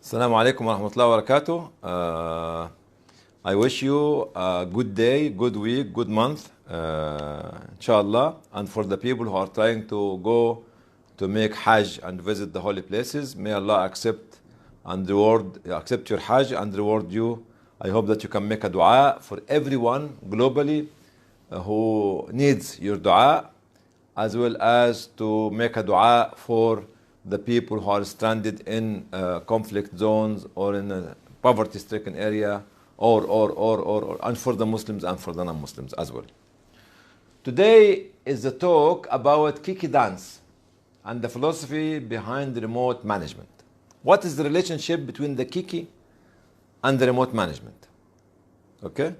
Assalamu alaikum wa rahmatullahi wa barakatuh. I wish you a good day, good week, good month, inshallah. And for the people who are trying to go to make Hajj and visit the holy places, may Allah accept your Hajj and reward you. I hope that you can make a dua for everyone globally who needs your dua, as well as to make a dua for the people who are stranded in conflict zones or in a poverty-stricken area, and for the Muslims and for the non-Muslims as well. Today is a talk about KIKI dance and the philosophy behind remote management. What is the relationship between the KIKI and the remote management? Okay?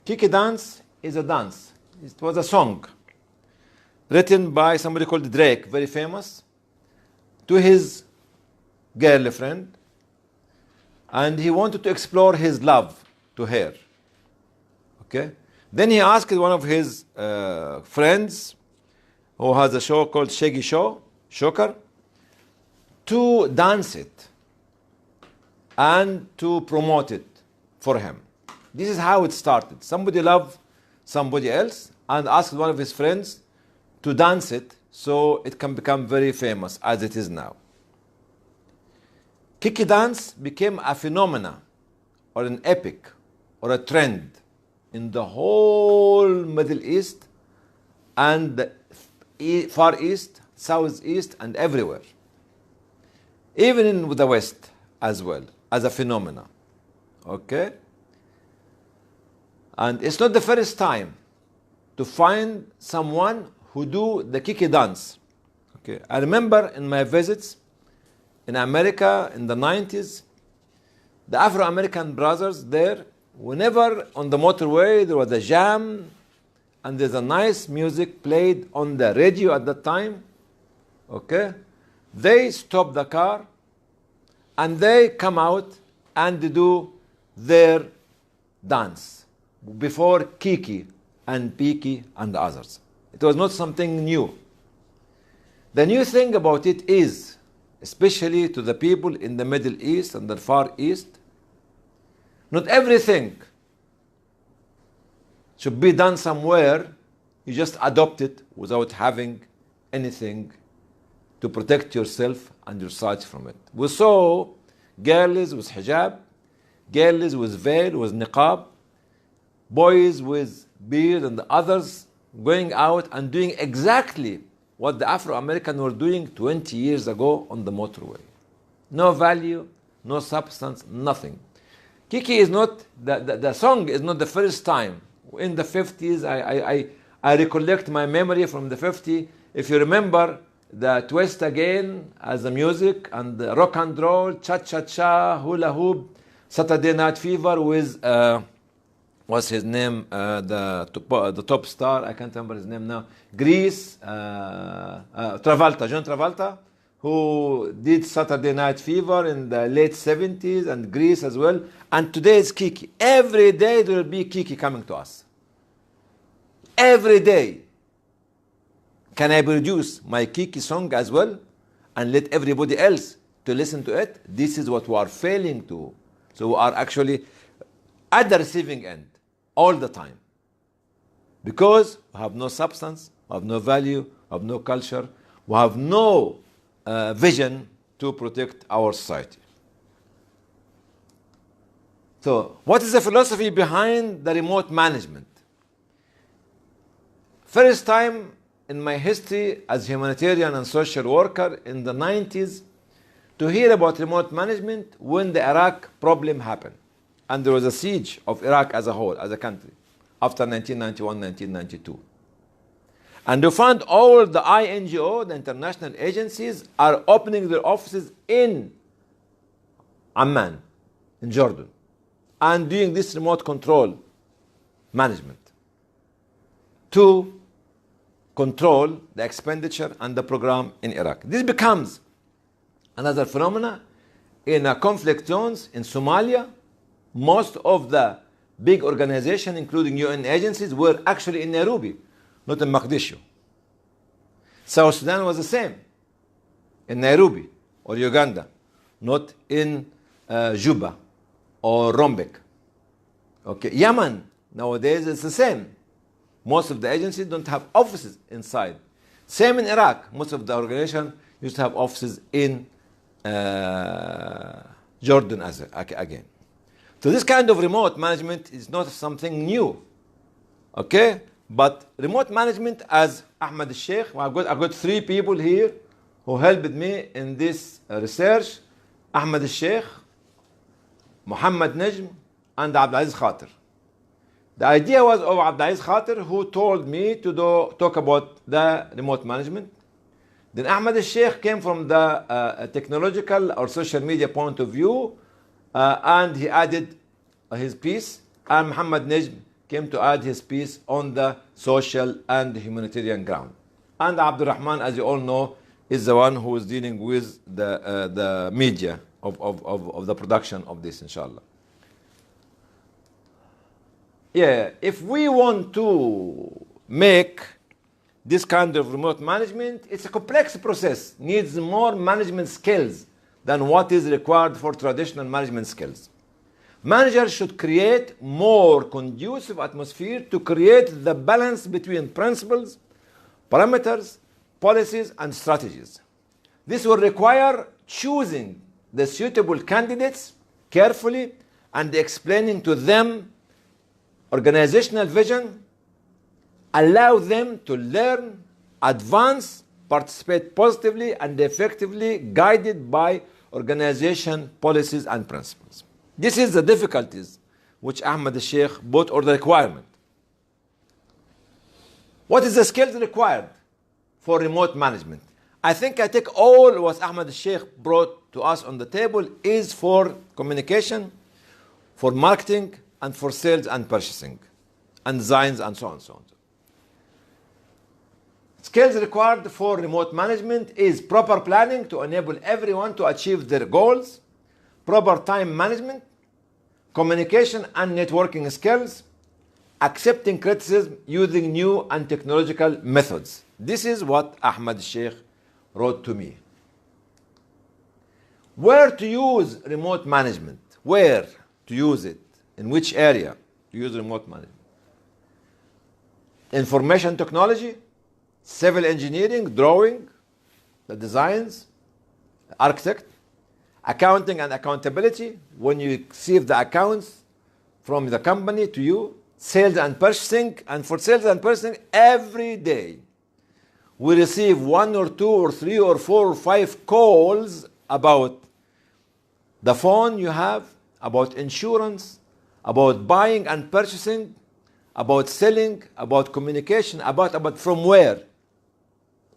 KIKI dance is a dance. It was a song written by somebody called Drake, very famous, to his girlfriend, and he wanted to explore his love to her. Okay? Then he asked one of his friends who has a show called Shocker, to dance it and to promote it for him. This is how it started. Somebody loved somebody else and asked one of his friends to dance it so it can become very famous as it is now. KIKI dance became a phenomena or an epic or a trend in the whole Middle East and the Far East, Southeast, and everywhere. Even in the West as well, as a phenomena. Okay? And it's not the first time to find someone who do the KIKI dance. Okay, I remember in my visits in America in the 90s, the Afro-American brothers there, whenever on the motorway there was a jam and there's a nice music played on the radio at that time, okay, they stop the car and they come out and they do their dance before KIKI and PIKI and the others. It was not something new. The new thing about it is, especially to the people in the Middle East and the Far East, not everything should be done somewhere. You just adopt it without having anything to protect yourself and your sight from it. We saw girls with hijab, girls with veil, with niqab, boys with beard and the others going out and doing exactly what the Afro-Americans were doing 20 years ago on the motorway. No value, no substance, nothing. KIKI is not, the song is not the first time. In the 50s, I recollect my memory from the 50s. If you remember the Twist Again as the music and the rock and roll, cha-cha-cha, hula hoop, Saturday Night Fever with what's his name? The top star, I can't remember his name now. Greece, John Travolta, who did Saturday Night Fever in the late 70s, and Greece as well. And today is KIKI. Every day there will be KIKI coming to us. Every day. Can I produce my KIKI song as well and let everybody else to listen to it? This is what we are failing to. So we are actually at the receiving end all the time, because we have no substance, we have no value, we have no culture, we have no vision to protect our society. So what is the philosophy behind the remote management? First time in my history as humanitarian and social worker in the 90s to hear about remote management when the Iraq problem happened. And there was a siege of Iraq as a whole, as a country, after 1991, 1992. And you found all the INGO, the international agencies, are opening their offices in Amman, in Jordan, and doing this remote control management to control the expenditure and the program in Iraq. This becomes another phenomena in conflict zones in Somalia. Most of the big organizations, including UN agencies, were actually in Nairobi, not in Mogadishu. South Sudan was the same, in Nairobi or Uganda, not in Juba or Rombek. Okay, Yemen nowadays is the same. Most of the agencies don't have offices inside. Same in Iraq. Most of the organization used to have offices in Jordan again. So this kind of remote management is not something new. Okay? But remote management, as Ahmed al-Sheikh, I've got 3 people here who helped me in this research. Ahmed al-Sheikh, Muhammad Najm, and Abdulaziz Khater. The idea was of Abdulaziz Khater, who told me to talk about the remote management. Then Ahmed al-Sheikh came from the technological or social media point of view, and he added his piece. And Muhammad Najm came to add his piece on the social and humanitarian ground. And Abdul Rahman, as you all know, is the one who is dealing with the media of the production of this, inshallah. Yeah, if we want to make this kind of remote management, it's a complex process, needs more management skills than what is required for traditional management skills. Managers should create more conducive atmosphere to create the balance between principles, parameters, policies, and strategies. This will require choosing the suitable candidates carefully and explaining to them organizational vision, allow them to learn, advance, participate positively and effectively, guided by organization policies and principles. This is the difficulties which Ahmed al-Sheikh brought, or the requirement. What is the skills required for remote management? I think I take all what Ahmed al-Sheikh brought to us on the table is for communication, for marketing, and for sales and purchasing, and designs, and so on and so on. Skills required for remote management is proper planning to enable everyone to achieve their goals, proper time management, communication and networking skills, accepting criticism using new and technological methods. This is what Ahmed Sheikh wrote to me. Where to use remote management? Where to use it? In which area to use remote management? Information technology, civil engineering, drawing, the designs, architect, accounting and accountability, when you receive the accounts from the company to you, sales and purchasing, and for sales and purchasing, every day we receive 1 or 2 or 3 or 4 or 5 calls about the phone you have, about insurance, about buying and purchasing, about selling, about communication, about from where?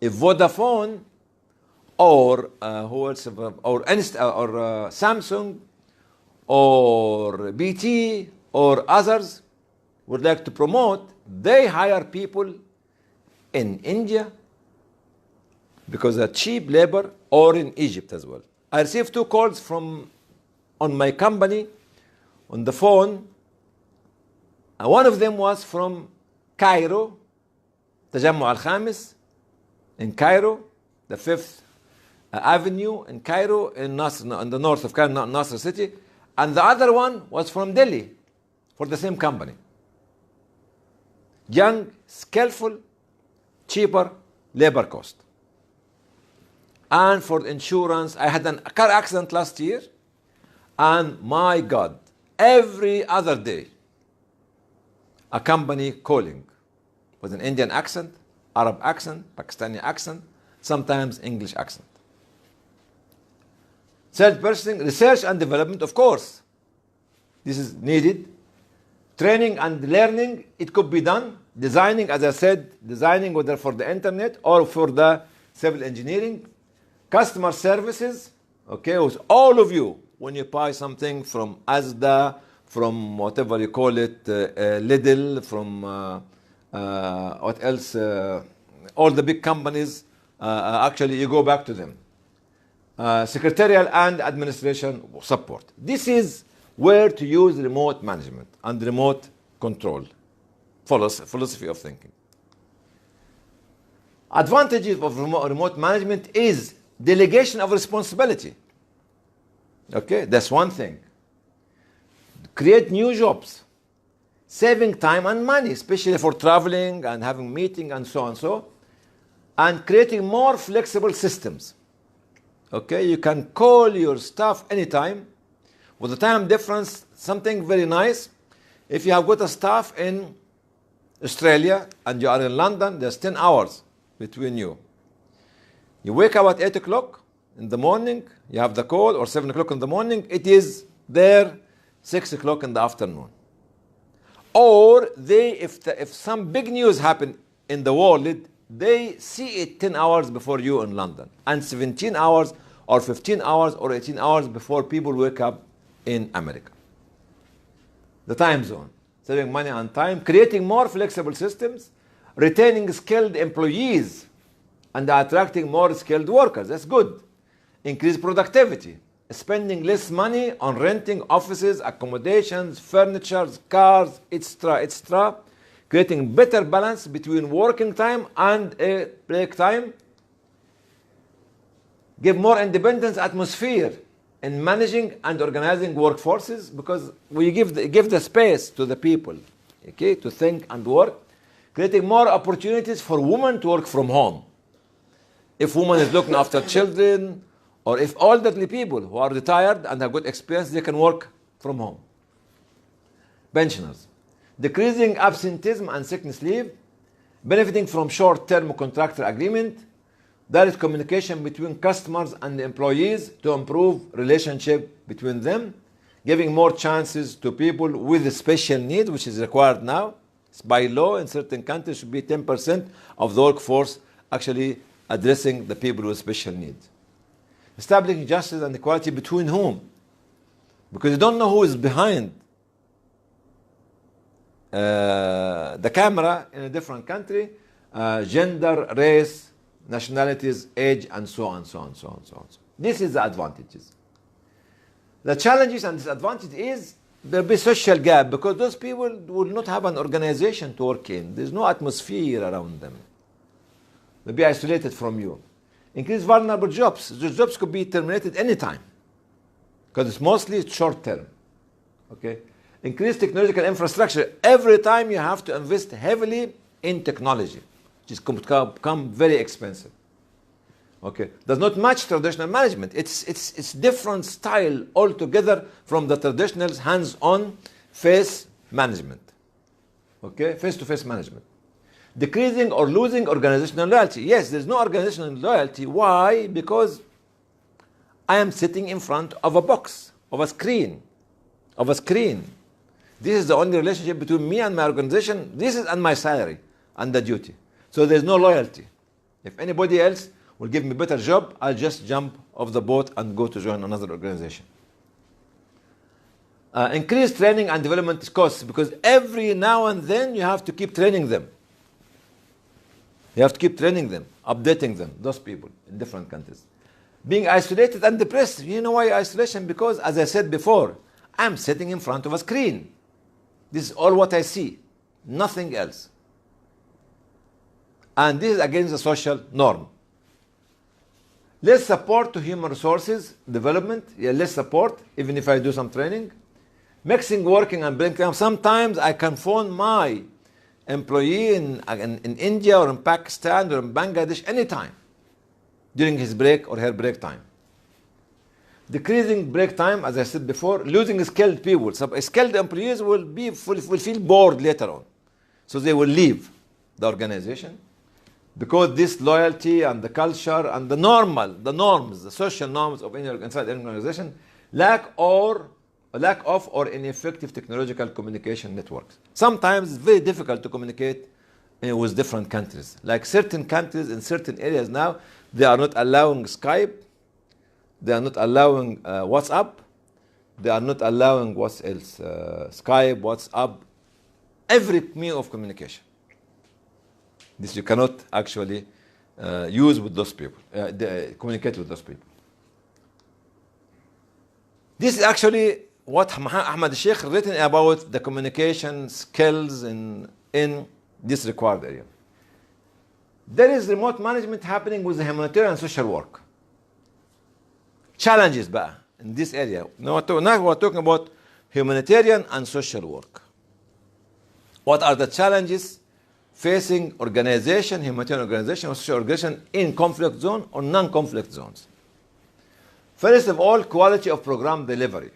If Vodafone or who else, or Samsung or BT or others would like to promote, they hire people in India because they're cheap labor, or in Egypt as well. I received 2 calls from on my company on the phone. One of them was from Cairo, Tajammu al-Khamis in Cairo, the 5th Avenue in Cairo, in the north of Cairo, Nasser city. And the other one was from Delhi for the same company. Young, skillful, cheaper labor cost. And for insurance, I had a car accident last year, and my God, every other day, a company calling with an Indian accent, Arab accent, Pakistani accent, sometimes English accent. Sales purchasing, research and development, of course. This is needed. Training and learning, it could be done. Designing, as I said, designing whether for the internet or for the civil engineering. Customer services, okay, with all of you, when you buy something from Asda, from whatever you call it, Lidl, from what else, all the big companies, actually you go back to them. Secretarial and administration support. This is where to use remote management and remote control, philosophy of thinking. Advantages of remote management is delegation of responsibility. Okay, that's one thing. Create new jobs, saving time and money, especially for traveling and having meeting and so on so, and creating more flexible systems. Okay, you can call your staff anytime. With the time difference, something very nice. If you have got a staff in Australia and you are in London, there's 10 hours between you. You wake up at 8 o'clock in the morning, you have the call, or 7 o'clock in the morning, it is there 6 o'clock in the afternoon. Or if some big news happen in the world, they see it 10 hours before you in London, and 17 hours or 15 hours or 18 hours before people wake up in America. The time zone, saving money and time, creating more flexible systems, retaining skilled employees, and attracting more skilled workers. That's good. Increase productivity, spending less money on renting offices, accommodations, furniture, cars, etc. Creating better balance between working time and a break time. Give more independence atmosphere in managing and organizing workforces, because we give the space to the people, okay, to think and work. Creating more opportunities for women to work from home. If woman is looking after children, or if elderly people who are retired and have good experience, they can work from home. Pensioners. Decreasing absenteeism and sickness leave, benefiting from short-term contractor agreement, direct communication between customers and employees to improve relationship between them, giving more chances to people with special needs, which is required now. It's by law in certain countries should be 10% of the workforce actually addressing the people with special needs. Establishing justice and equality between whom? Because you don't know who is behind the camera in a different country, gender, race, nationalities, age, and so on, so on, so on, so on. This is the advantages. The challenges and disadvantages is there will be social gap, because those people will not have an organization to work in. There's no atmosphere around them. They'll be isolated from you. Increase vulnerable jobs. Those jobs could be terminated anytime, because it's mostly short term. Okay. Increase technological infrastructure. Every time you have to invest heavily in technology, which is become very expensive. Okay. Does not match traditional management. It's different style altogether from the traditional hands-on face management. Okay, face-to-face management. Decreasing or losing organizational loyalty. Yes, there's no organizational loyalty. Why? Because I am sitting in front of a box, of a screen. This is the only relationship between me and my organization. This is and my salary and the duty. So there's no loyalty. If anybody else will give me a better job, I'll just jump off the boat and go to join another organization. Increase training and development costs, because every now and then you have to keep training them. You have to keep training them, updating them, those people in different countries. Being isolated and depressed. You know why isolation? Because, as I said before, I'm sitting in front of a screen. This is all what I see, nothing else. And this is against the social norm. Less support to human resources development. Yeah, less support, even if I do some training. Mixing working and break time. Sometimes I can phone my employee in India or in Pakistan or in Bangladesh anytime during his break or her break time. Decreasing break time, as I said before. Losing skilled people. Some skilled employees will feel bored later on, so they will leave the organization, because this loyalty and the culture and the norms, the social norms of inside any organization, lack of or ineffective technological communication networks. Sometimes it's very difficult to communicate with different countries. Like certain countries in certain areas now, they are not allowing Skype, they are not allowing WhatsApp, they are not allowing what else? Skype, WhatsApp, every means of communication. This you cannot actually use with those people, communicate with those people. This is actually what Ahmad Sheikh written about the communication skills in this required area. There is remote management happening with the humanitarian and social work. Challenges بقى in this area. Now we're talking about humanitarian and social work. What are the challenges facing organization, humanitarian organization, or social organization in conflict zone or non-conflict zones? First of all, quality of program delivery.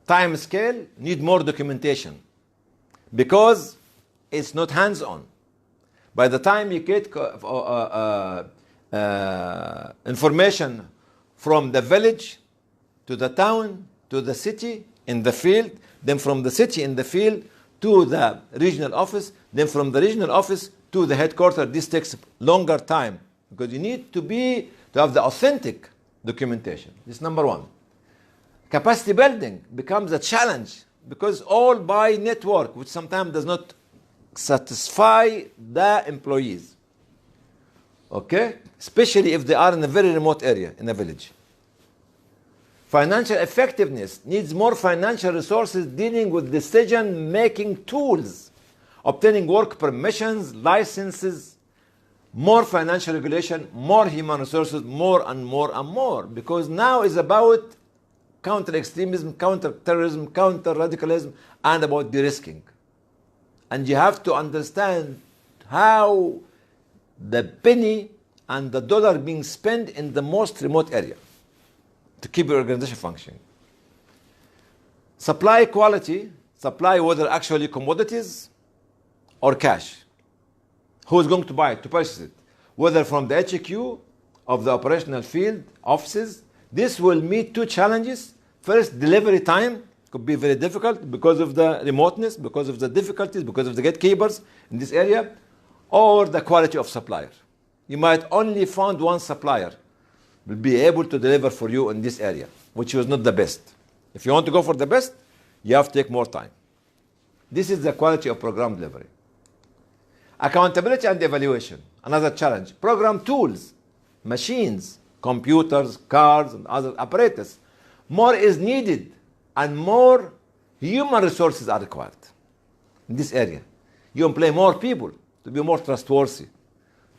Time scale need more documentation because it's not hands-on. By the time you get information from the village to the town to the city in the field, then from the city in the field to the regional office, then from the regional office to the headquarters, this takes longer time because you need to have the authentic documentation. This is number one. Capacity building becomes a challenge because all by network, which sometimes does not satisfy the employees. Okay? Especially if they are in a very remote area, in a village. Financial effectiveness needs more financial resources dealing with decision-making tools, obtaining work permissions, licenses, more financial regulation, more human resources, more and more and more. Because now it's about counter-extremism, counter-terrorism, counter-radicalism, and about de-risking. And you have to understand how the penny and the dollar being spent in the most remote area to keep your organization functioning. Supply quality, supply whether actually commodities or cash. Who's going to buy it, to purchase it? Whether from the HQ of the operational field, offices. This will meet two challenges. First, delivery time could be very difficult because of the remoteness, because of the difficulties, because of the gatekeepers in this area, or the quality of supplier. You might only find one supplier will be able to deliver for you in this area, which was not the best. If you want to go for the best, you have to take more time. This is the quality of program delivery. Accountability and evaluation, another challenge. Program tools, machines, computers, cards, and other apparatus. More is needed and more human resources are required in this area. You employ more people to be more trustworthy,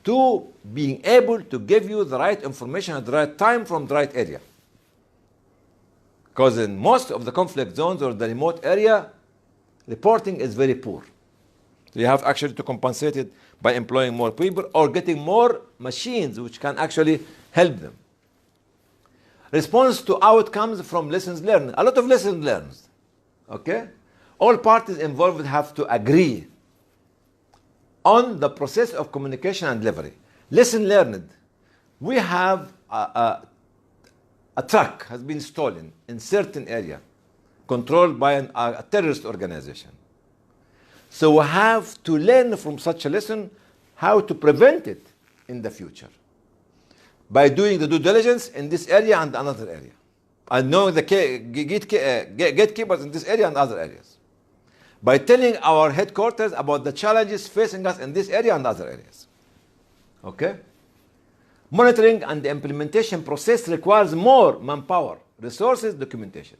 to being able to give you the right information at the right time from the right area. Because in most of the conflict zones or the remote area, reporting is very poor. So you have actually to compensate it by employing more people or getting more machines which can actually help them. Response to outcomes from lessons learned. A lot of lessons learned. Okay? All parties involved have to agree on the process of communication and delivery. Lesson learned. We have a truck has been stolen in certain area controlled by a terrorist organization. So we have to learn from such a lesson how to prevent it in the future by doing the due diligence in this area and another area, and knowing the gatekeepers in this area and other areas, by telling our headquarters about the challenges facing us in this area and other areas. Okay? Monitoring and the implementation process requires more manpower, resources, documentation.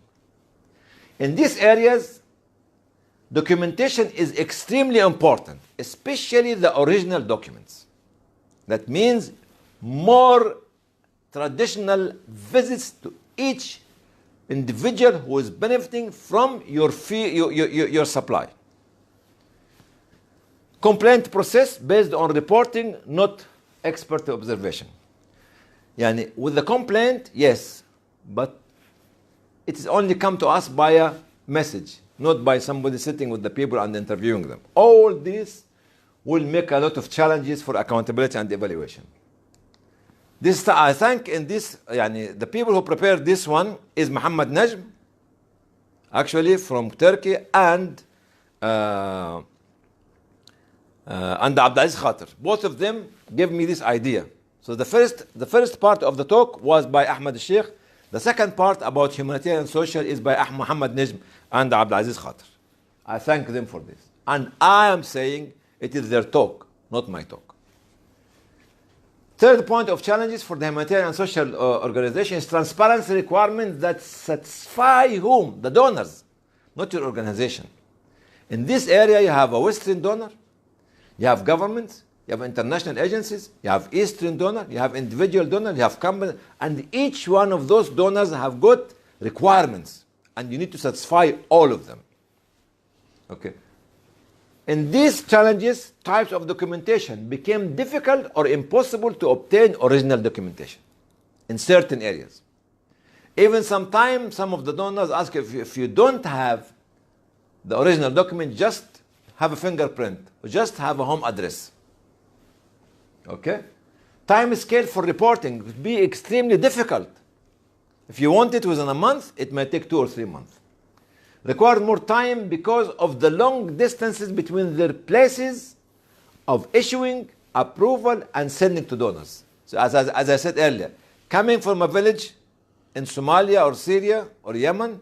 In these areas, documentation is extremely important, especially the original documents. That means more traditional visits to each individual who is benefiting from your supply. Complaint process based on reporting, not expert observation. Yani, with the complaint, yes, but it is only come to us by a message, not by somebody sitting with the people and interviewing them. All this will make a lot of challenges for accountability and evaluation. This, I think, in this, the people who prepared this one is Muhammad Najm, actually from Turkey, and Abdulaziz Khater. Both of them gave me this idea. So the first part of the talk was by Ahmed Sheikh. The second part about humanitarian and social is by Muhammad Najm and Abdulaziz Khater. I thank them for this. And I am saying it is their talk, not my talk. Third point of challenges for the humanitarian and social organization is transparency requirements that satisfy whom? The donors, not your organization. In this area, you have a Western donor, you have governments, you have international agencies, you have Eastern donor, you have individual donor, you have company, and each one of those donors have got requirements, and you need to satisfy all of them. Okay. In these challenges, types of documentation became difficult or impossible to obtain original documentation in certain areas. Even sometimes, some of the donors ask if you don't have the original document, just have a fingerprint, or just have a home address. Okay? Time scale for reporting would be extremely difficult. If you want it within a month, it may take 2 or 3 months. Require more time because of the long distances between their places of issuing, approval, and sending to donors. So as I said earlier, coming from a village in Somalia or Syria or Yemen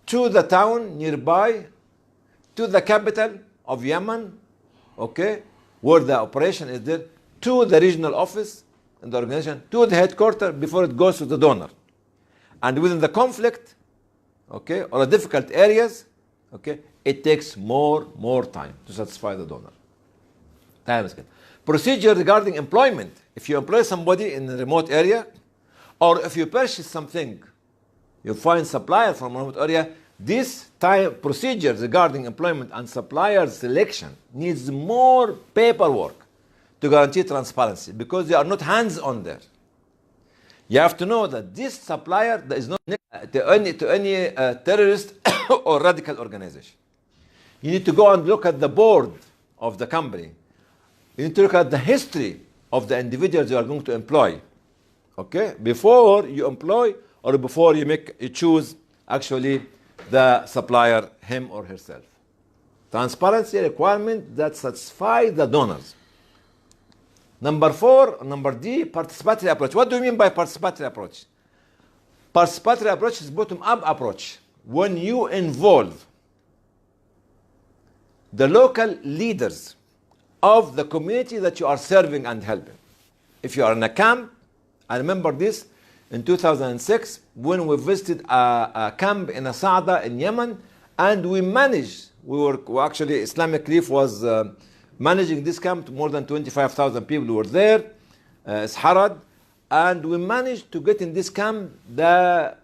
to the town nearby, to the capital of Yemen, okay, where the operation is there, to the regional office in the organization, to the headquarters before it goes to the donor. And within the conflict, okay, or the difficult areas, okay, it takes more time to satisfy the donor. Time is good. Procedure regarding employment. If you employ somebody in a remote area, or if you purchase something, you find supplier from a remote area, this time procedure regarding employment and supplier selection needs more paperwork to guarantee transparency, because they are not hands-on there. You have to know that this supplier is not to any terrorist or radical organization. You need to go and look at the board of the company. You need to look at the history of the individuals you are going to employ, okay, before you employ or before you choose actually the supplier, him or herself. Transparency requirement that satisfy the donors. Number D, participatory approach. What do you mean by participatory approach? Participatory approach is bottom-up approach. When you involve the local leaders of the community that you are serving and helping. If you are in a camp, I remember this in 2006 when we visited a camp in Asada in Yemen, and we actually Islamic Relief was managing this camp. More than 25,000 people were there, Harad, and we managed to get in this camp the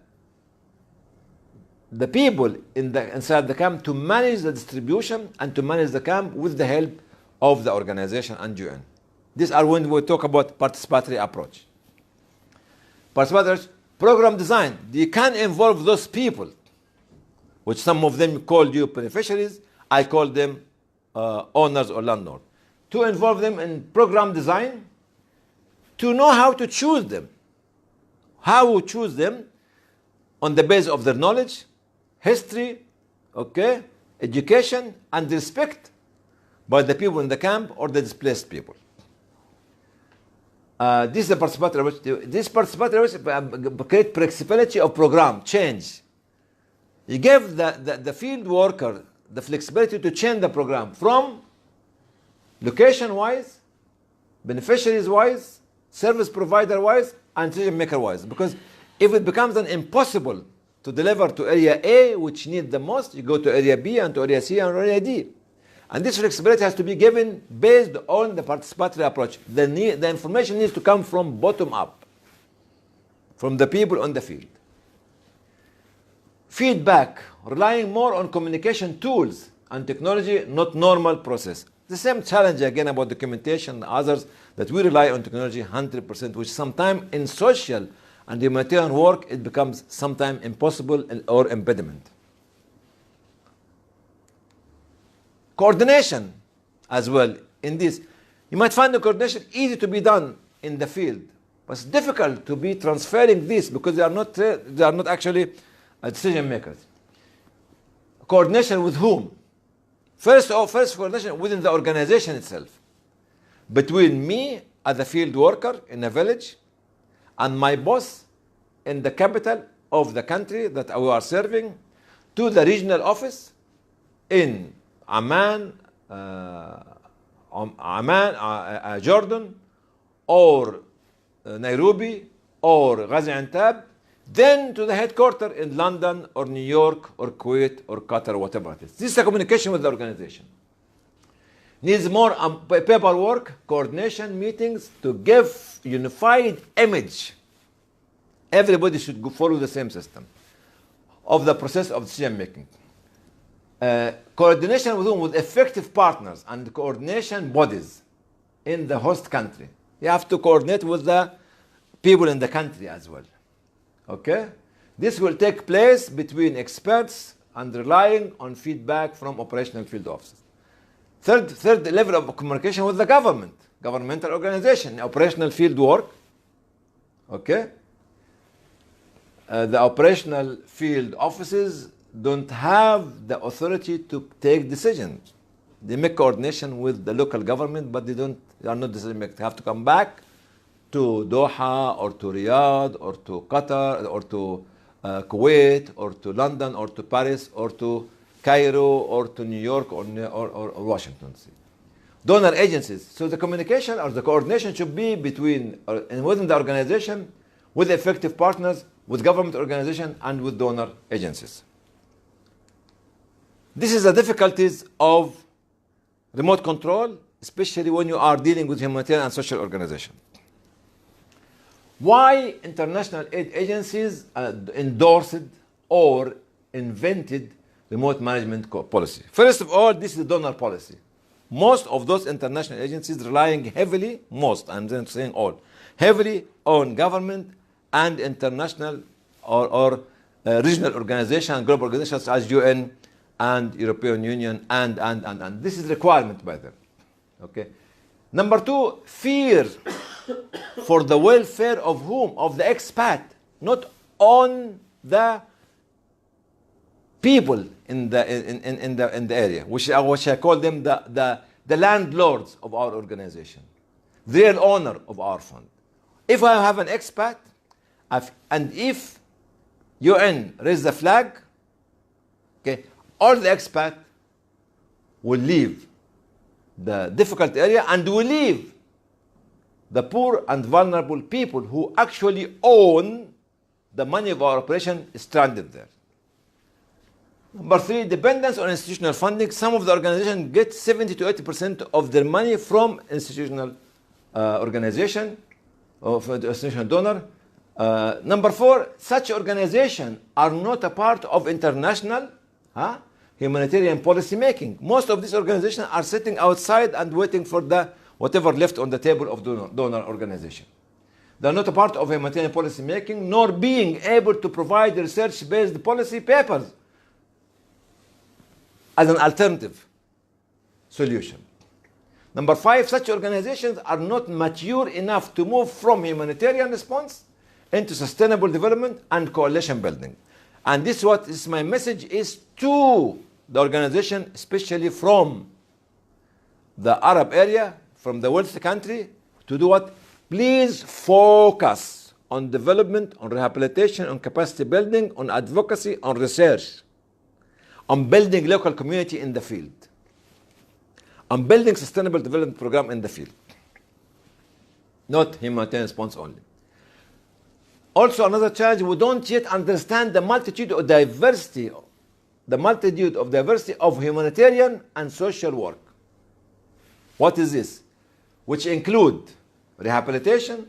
people inside the camp to manage the distribution and to manage the camp with the help of the organization and UN. These are when we talk about participatory approach. Participatory program design. You can involve those people, which some of them call you beneficiaries. I call them owners or landlords. To involve them in program design, to know how to choose them. How to choose them on the basis of their knowledge, history, okay, education, and respect by the people in the camp or the displaced people. This is the participatory approach. This participatory approach creates flexibility of program change. You give the field worker the flexibility to change the program from location-wise, beneficiaries-wise, service provider-wise, and decision-maker-wise. Because if it becomes impossible to deliver to area A, which need the most, you go to area B and to area C and area D. And this flexibility has to be given based on the participatory approach. The information needs to come from bottom up, from the people on the field. Feedback, relying more on communication tools and technology, not normal process. The same challenge again about documentation and others, that we rely on technology 100%, which sometimes in social and humanitarian work, it becomes sometimes impossible or impediment. Coordination as well in this. You might find the coordination easy to be done in the field, but it's difficult to be transferring this because they are not actually decision makers. Coordination with whom? First coordination within the organization itself, between me as a field worker in a village and my boss in the capital of the country that we are serving, to the regional office in Amman, Jordan, or Nairobi, or Gaziantep, then to the headquarters in London or New York or Kuwait or Qatar, whatever it is. This is the communication with the organization. Needs more paperwork, coordination, meetings to give unified image. Everybody should follow the same system of the process of decision making. Coordination with effective partners and coordination bodies in the host country. You have to coordinate with the people in the country as well. Okay? This will take place between experts and relying on feedback from operational field officers. Third level of communication with the government, governmental organization, operational field work. Okay? The operational field offices don't have the authority to take decisions. They make coordination with the local government, but they are not decision makers. They have to come back to Doha or to Riyadh or to Qatar or to Kuwait or to London or to Paris or to Cairo or to New York or Washington. Donor agencies. So the communication or the coordination should be between and within the organization, with effective partners, with government organization, and with donor agencies. This is the difficulties of remote control, especially when you are dealing with humanitarian and social organization. Why international aid agencies endorsed or invented remote management policy? First of all, this is the donor policy. Most of those international agencies relying heavily, I'm saying all, heavily on government and international or regional organizations, global organizations such as UN and European Union and this is requirement by them. Okay. Number two, fear for the welfare of whom? Of the expat, not on the people in the area, which I call them the landlords of our organization, the real owner of our fund. If I have an expat, and if UN raise the flag, okay, all the expat will leave the difficult area and will leave the poor and vulnerable people who actually own the money of our operation stranded there. Number three, dependence on institutional funding. Some of the organizations get 70 to 80% of their money from institutional organization, of institutional donor. Number four, such organizations are not a part of international humanitarian policy making. Most of these organizations are sitting outside and waiting for the whatever left on the table of donor organization. They are not a part of humanitarian policy making, nor being able to provide research-based policy papers as an alternative solution. Number five, such organizations are not mature enough to move from humanitarian response into sustainable development and coalition building. And this is my message is to the organization, especially from the Arab area, from the wealthy country, to do what? Please focus on development, on rehabilitation, on capacity building, on advocacy, on research, on building local community in the field, on building sustainable development program in the field, not humanitarian response only. Also, another challenge, we don't yet understand the multitude of diversity of humanitarian and social work. What is this? Which include rehabilitation,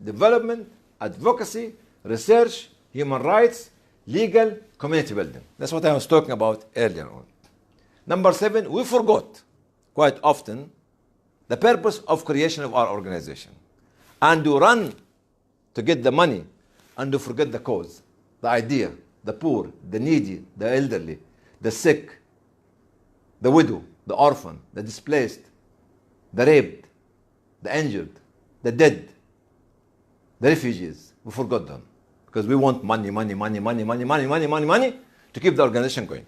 development, advocacy, research, human rights, legal, community building. That's what I was talking about earlier on. Number seven, we forgot quite often the purpose of creation of our organization. And we run to get the money and we forget the cause, the idea, the poor, the needy, the elderly, the sick, the widow, the orphan, the displaced, the raped, the injured, the dead, the refugees. We forgot them because we want money to keep the organization going.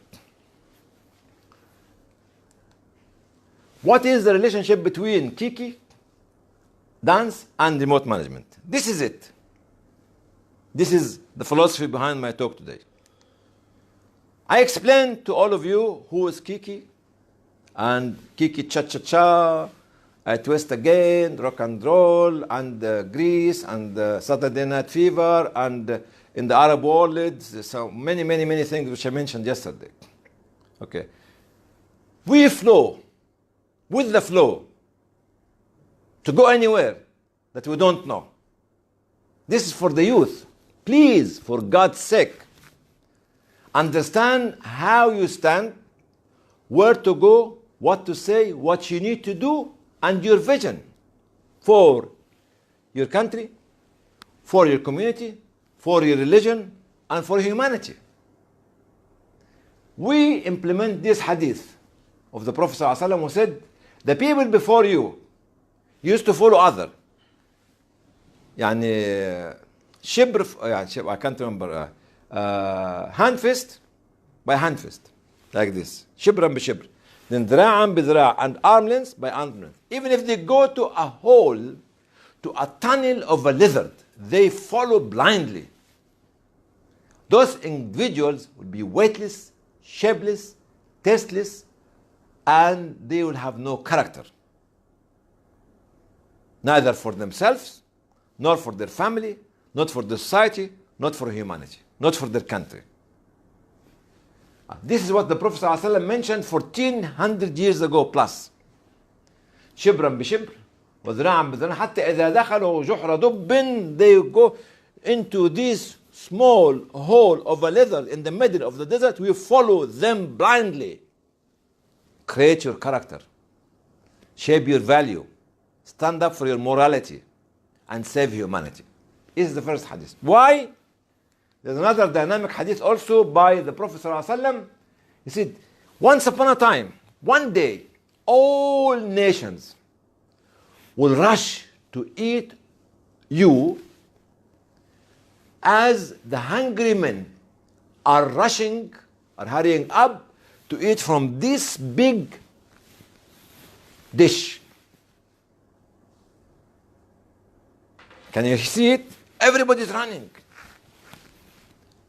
What is the relationship between KIKI dance and remote management? This is it. This is the philosophy behind my talk today. I explained to all of you who is KIKI and KIKI cha-cha-cha, Twist Again, Rock and Roll, and Greece, and Saturday Night Fever, and in the Arab world, so many things which I mentioned yesterday. Okay. We flow with the flow to go anywhere that we don't know. This is for the youth. Please, for God's sake, understand how you stand, where to go, what to say, what you need to do, and your vision for your country, for your community, for your religion, and for humanity. We implement this hadith of the Prophet ﷺ who said, the people before you used to follow other. يعني شبر I can't remember hand fist by hand fist, like this, شبرا بشبر, then ذراعا بذراع, and arm length by arm length. Even if they go to a hole, to a tunnel of a lizard, they follow blindly. Those individuals will be weightless, shapeless, tasteless, and they will have no character, neither for themselves, nor for their family, not for the society, not for humanity, not for their country. This is what the Prophet ﷺ mentioned 1400 years ago plus. شبرا بشبر وذراعا بذراع حتى إذا دخلوا جحر دب, they go into this small hole of a lizard in the middle of the desert. We follow them blindly. Create your character, shape your value, stand up for your morality, and save humanity. This is the first hadith. Why? There's another dynamic hadith also by the Prophet ﷺ. He said, once upon a time, one day, all nations will rush to eat you as the hungry men are rushing, are hurrying up to eat from this big dish. Can you see it? Everybody's running.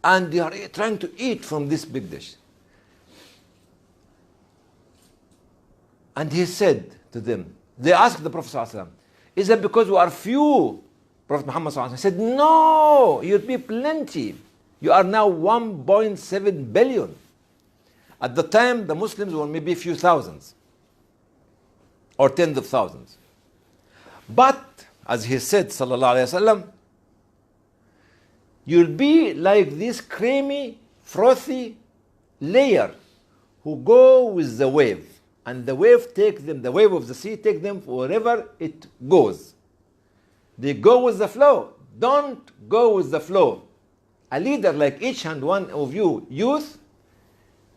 And they are trying to eat from this big dish. And he said to them, they asked the Prophet ﷺ, is it because we are few? Prophet Muhammad ﷺ said, no, you'll be plenty. You are now 1.7 billion. At the time, the Muslims were maybe a few thousands or tens of thousands. But, as he said, sallallahu alayhi wasallam, you'll be like this creamy, frothy layer who go with the wave. And the wave takes them, the wave of the sea takes them wherever it goes. They go with the flow. Don't go with the flow. A leader like each and one of you, youth,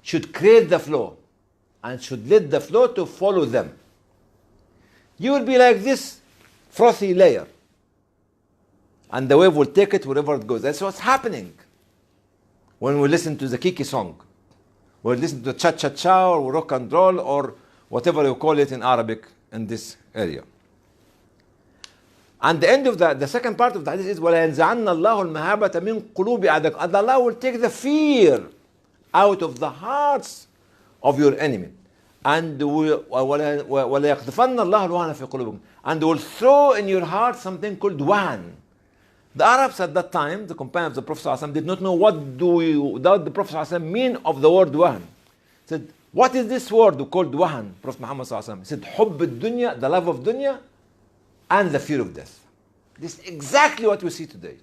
should create the flow and should let the flow to follow them. You will be like this frothy layer. And the wave will take it wherever it goes. That's what's happening when we listen to the KIKI song. We listen to cha-cha-cha or rock and roll or whatever you call it in Arabic in this area. And the end of the second part of the hadith is وَلَيَنْزَعَنَّ اللَّهُ الْمَهَابَةَ مِنْ قُلُوبِ أَعْدَائِكُمْ. And Allah will take the fear out of the hearts of your enemy. And وَلَيَقْذِفَنَّ اللَّهُ الْوَهْنَ فِي قُلُوبِكُمْ. And will throw in your heart something called wahan. The Arabs at that time, the companions of the Prophet ﷺ, did not know what the Prophet ﷺ mean of the word wahan. He said, what is this word called wahan? Prophet Muhammad ﷺ said, حُبُّ الدُّنْيَا, the love of dunya, and the fear of death. This is exactly what we see today.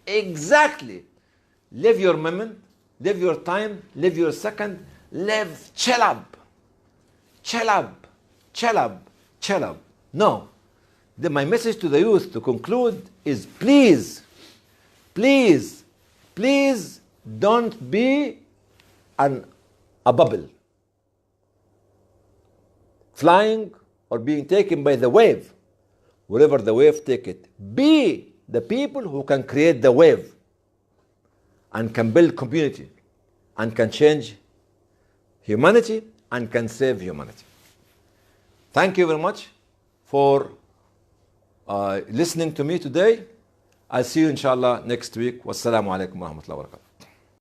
Exactly. Live your moment, live your time, live your second, live chalab. Chalab, chalab, chalab. No. My message to the youth to conclude is please, please, please don't be a bubble flying or being taken by the wave. Wherever the wave take it, be the people who can create the wave and can build community and can change humanity and can save humanity. Thank you very much for listening to me today. I'll see you inshallah next week. Wassalamu alaikum wa rahmatullahi wa barakatuh.